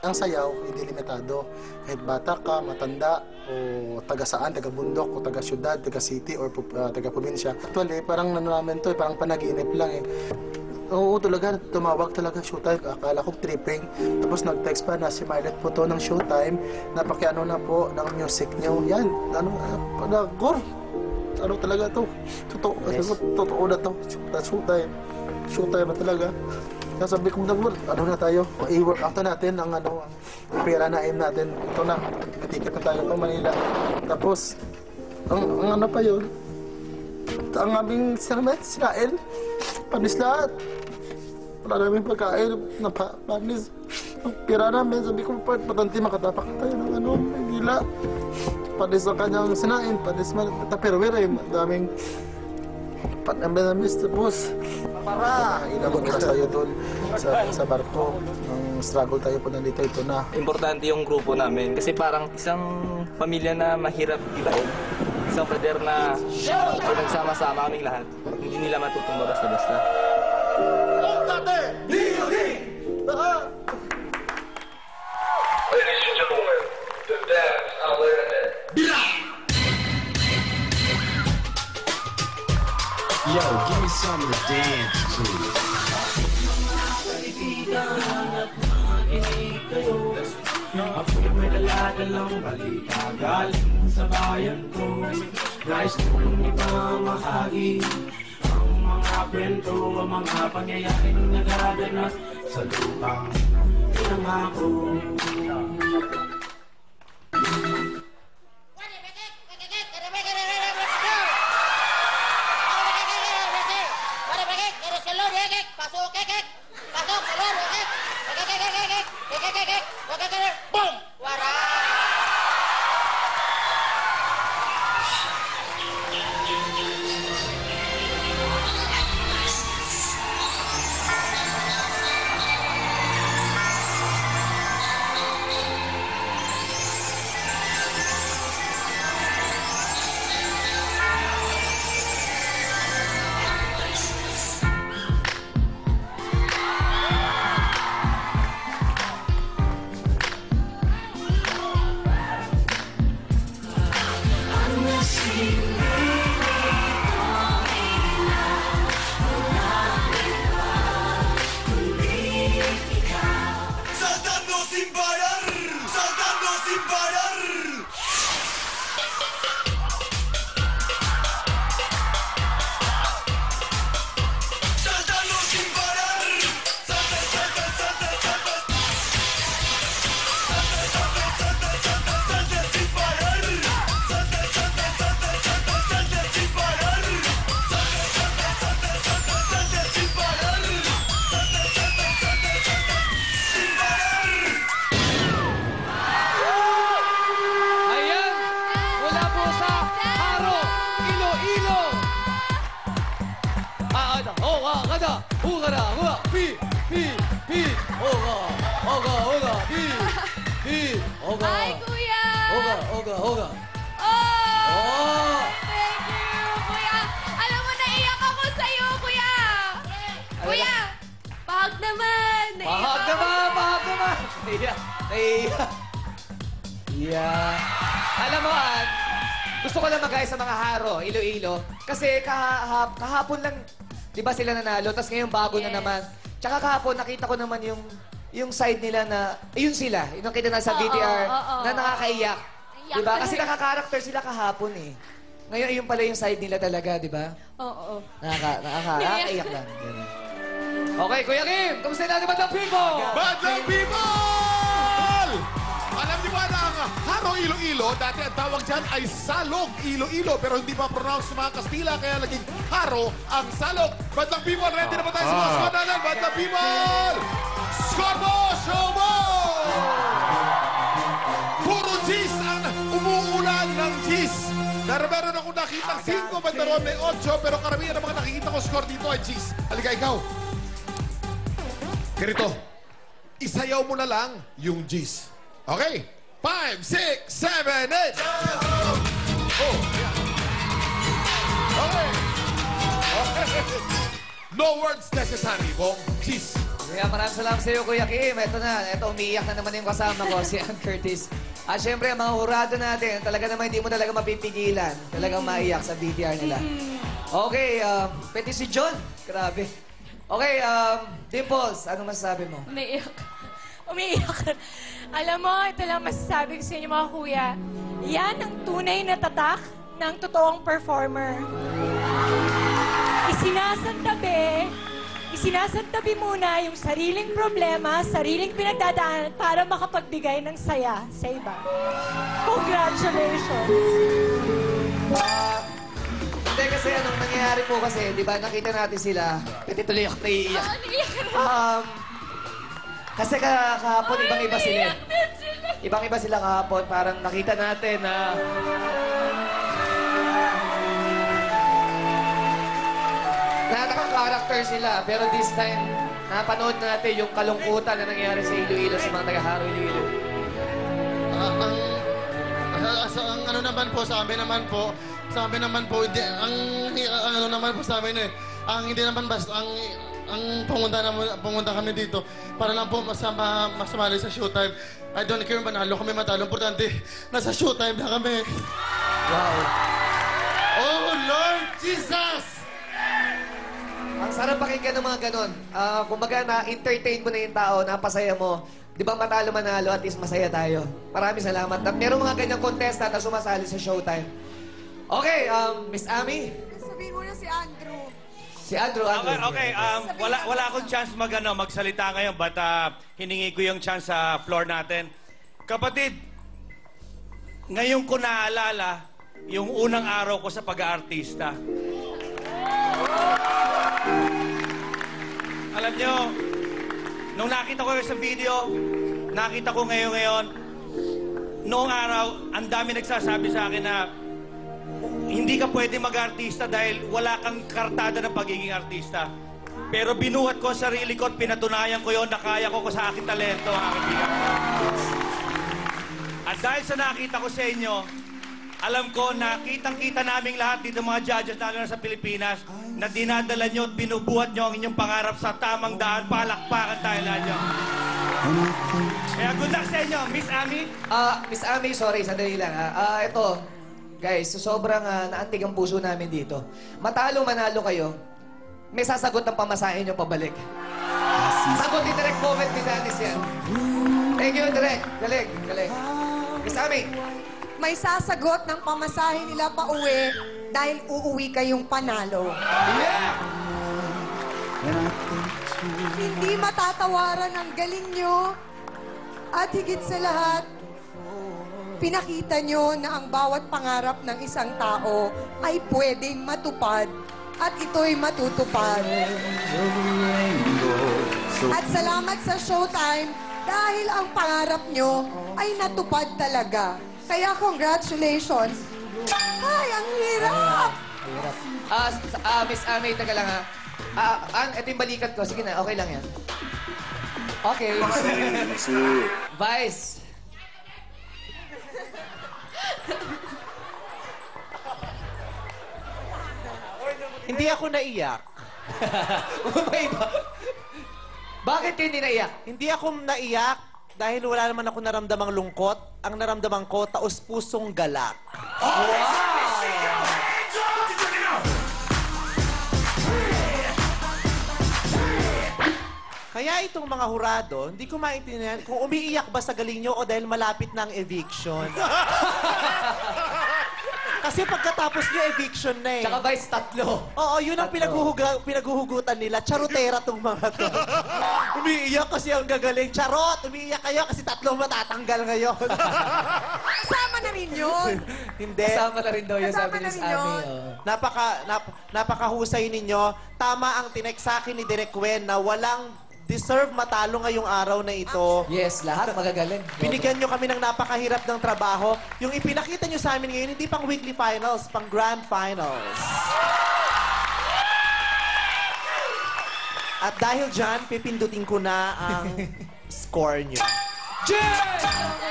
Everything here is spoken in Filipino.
Ang sayaw, hindi limitado. Kahit bata ka, matanda, o taga saan, taga bundok, o taga syudad, taga city, or taga probinsya. Actually, parang ano namin to, parang panaginip lang eh. Oo talaga, tumawag talaga showtime. Akala ko tripping. Tapos nag-text pa na si Marlet po to ng showtime. Napakiano na po ng music niyo. Yan, ano, ano talaga to? Totoo, yes. Totoo na to. Showtime. Showtime na talaga. Sabi ko, ano na tayo? I-work out natin ang ano, pera na aim natin. Ito na, ticket na tayo pa Manila. Tapos, ang ano pa yun? Ang aming sinain, panis lahat. Wala namin pagkain, panis. Ang pera namin, sabi ko, patanti makatapak tayo ng ano, Manila. Panis ang kanyang sinain, panis man, taperwera yung daming namis. Tapos, inabot na tayo doon sa barko. Ang struggle tayo po nandito, ito na. Importante yung grupo namin kasi parang isang pamilya na mahirap ibahin. Isang pader na nagsama-sama kaming lahat. Hindi nila matutumba basta-basta. Ladies and gentlemen, the dance unlimited. Yo, give me something to dance to. Ako'y may daladalang balita galing sa bayan ko. Nais kong ipamahagi ang mga kwento, ang mga pangyayaring nagaganap sa lupang pinangako. Hi, Kuya! Oga. Oh! Thank you, Kuya! Alam mo, naiyak ako sa'yo, Kuya! Kuya! Pahag naman! Pahag naman! Naiyak. Yeah. Alam mo, Ann, gusto ko lang mag-ayos sa mga haro, Iloilo. Kasi kahapon lang, di ba sila nanalo, tapos ngayon bago na naman. Tsaka kahapon, nakita ko naman yung side nila na, yun sila, yung kita na sa VTR, na nakakaiyak. Di ba? Kasi nakaka-character sila kahapon eh. Ngayon, yun pala yung side nila talaga, di ba? Oo. Nakakaiyak lang. Okay, Kuya Kim, kamusta natin Badlang People? Badlang People! Alam niyo ba na ang Haro Iloilo, dati ang tawag dyan ay Salog Iloilo, pero hindi pa pronounce sa mga Kastila, kaya naging Haro ang Salog. Badlang People, ready na ba tayo sa mga score natin? Badlang People! Score mo! Show mo! Puro G's ang umuulan ng G's. Pero meron akong nakitang 5, bandaron may 8, pero karamihan ng mga nakikita ko score dito ay G's. Halika ikaw. Ganito, isayaw mo na lang yung G's. Okay? 5, 6, 7, 8. Oh, yeah. Okay. No words necessary, Bong. G's. Kuya, maraming salamat sa iyo, Kuya Kim. Ito na, umiiyak na naman yung kasama ko, si Ann Curtis. At syempre, ang mga hurado natin, talaga naman hindi mo talaga mapipigilan. Talagang maiyak sa BTR nila. Okay, pwede si John. Grabe. Okay, Dimples, ano masasabi mo? Umiiyak. Umiiyak. Alam mo, ito lang masasabi ko sa inyo mga kuya. Yan ang tunay na tatak ng totoong performer. Isinasantabi muna yung sariling problema, sariling pinagdadaanan para makapagbigay ng saya sa iba. Congratulations! Hindi kasi anong nangyayari po kasi, di ba, nakita natin sila. Pwede tuloy ako naiiyak. Kasi kahapon, ibang-iba sila. Ibang-iba sila kahapon. Parang nakita natin na... Nakaka-character sila. Pero this time, napanood natin yung kalungkutan na nangyari sa Iloilo, sa mga taga-Haro Iloilo. Ang ano naman po, sa amin naman po, hindi, ang ano naman po sa amin ang hindi naman basta, ang pumunta kami dito para lang po masumali sa showtime. I don't care manalo kami matalo. Importante, nasa showtime na kami. Wow. Oh, Lord Jesus! Ang sarap pakinggan ng mga ganon. Kumbaga, na-entertain mo na yung tao, napasaya mo. Di ba manalo, at least masaya tayo. Maraming salamat. At merong mga ganyang contestant na sumasali sa showtime. Okay, Miss Ami. Sabihin mo na si Andrew. Si Andrew. Okay, wala akong chance magsalita ngayon, but hiningi ko yung chance sa floor natin. Kapatid, ngayon ko naalala yung unang araw ko sa pag-aartista. Alam nyo, nung nakita ko sa video, nakita ko ngayon, noong araw, ang dami nagsasabi sa akin na hindi ka pwede mag-artista dahil wala kang kartada ng pagiging artista. Pero binuhat ko ang sarili ko at pinatunayan ko yon na kaya ko sa aking talento, ang aking bilang. At dahil sa nakita ko sa inyo, alam ko na kitang-kita naming lahat dito mga judges lalo na sa Pilipinas na dinadala nyo at binubuhat nyo ang inyong pangarap sa tamang daan. Palakpakan tayo lahat nyo. Kaya good luck sa inyo, Miss Ami. Miss Ami, sorry, sandali lang. Ito, guys, sobrang naantig ang puso namin dito. Manalo kayo, may sasagot ng pamasahin nyo pabalik. Sagot ni Direk Moment ni Danis yan. Thank you, Direk. Galing. Miss Ami. May sasagot ng pamasahe nila pa uwi dahil uuwi kayong panalo. Yeah! Hindi matatawaran ang galing nyo. At higit sa lahat, pinakita nyo na ang bawat pangarap ng isang tao ay pwedeng matupad at ito'y matutupad. At salamat sa Showtime dahil ang pangarap nyo ay natupad talaga. Kaya congratulations. Ay, ang hirap! Miss Ami, taga lang ha. Ito yung balikat ko. Sige na, okay lang yan. Okay. Vice. Hindi ako naiyak. Bakit hindi naiyak? Hindi ako naiyak dahil wala naman ako naramdamang lungkot. Ang naramdaman ko, taos-pusong galak. Kaya itong mga hurado, hindi ko maintindihan kung umiiyak ba sa galing nyo o dahil malapit na ang eviction. Kasi pagkatapos nyo, eviction na eh. Tsaka Vice, 3. Oo, yun ang pinaghuhugutan nila. Charotera tong mga to. Umiiyak kasi ang gagaling. Charot! Umiiyak kayo kasi 3 matatanggal ngayon. Kasama na rin yun. Hindi. Kasama na rin daw yun, sabi ni Ami. Napakahusay ninyo. Tama ang tinek sa akin ni Direk Wen na walang deserve matalo ngayong araw na ito. Yes, lahat magagaling. Binigyan nyo kami ng napakahirap ng trabaho. Yung ipinakita nyo sa amin ngayon, hindi pang weekly finals, pang grand finals. At dahil dyan, pipindutin ko na ang score nyo. Cheers!